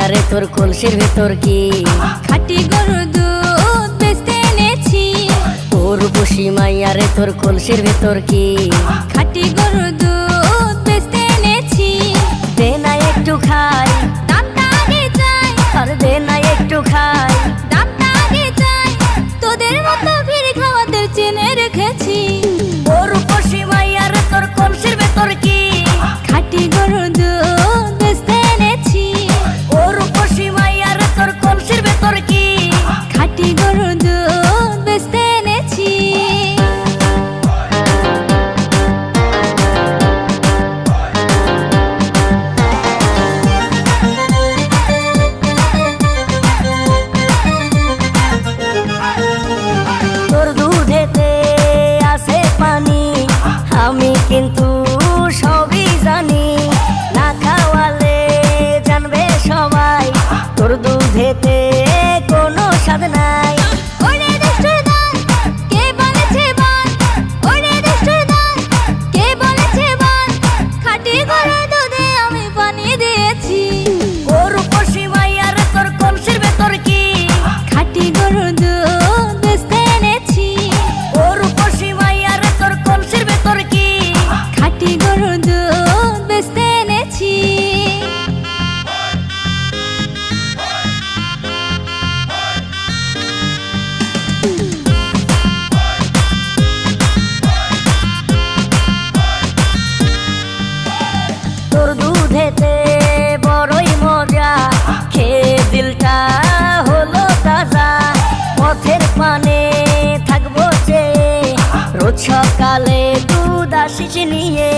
মাইয়ারে তোর কলসির ভেতর কি খাঁটি গরুর দুধ বেচতে এনেছি। উর্বশী মাইয়ারে তোর কলসির ভেতর কি খাঁটি গরুর দুধ বেচতে এনেছি। দে না একটু খাই, দামটা আগে চাই, আর দে না একটু খাই। দামটা আগে চাই, তোদের মতো ভিড় খাওয়াদের চেনে রেখেছি। উর্বশী মাইয়ারে তোর কলসির ভেতর কি খাঁটি গরুর দুধ বেচতে এনেছি। উর্বশী মাইয়ারে তোর কলসির ভেতর কি খাঁটি গরুর দুধ বেচতে এনেছি। তোর দুধেতে আছে পানি, আমি কিন্তু সবই জানি। না খাওয়ালে জানবে সবাই তোর দুধেতে কোনো স্বাদ নাই। ওরে দুষ্টুর দল, কে বলেছে বল? ওরে দুষ্টুর দল, কে বলেছে বল? খাঁটি গরুর দুধে আমি পানি দিয়েছি। উর্বশী মাইয়ারে তোর কলসির ভেতর কি খাঁটি গরুর দুধ বেচতে এনেছি। উর্বশী মাইয়ারে তোর কলসির ভেতর কি খাঁটি গরুর দুধ বেচতে এনেছি। তোর দুধেতে বড়ই মজা, খেয়ে দিলটা হলো তাজা। পথের পানে থাকবো চেয়ে, রোজ সকালে দুধ আসিস নিয়ে।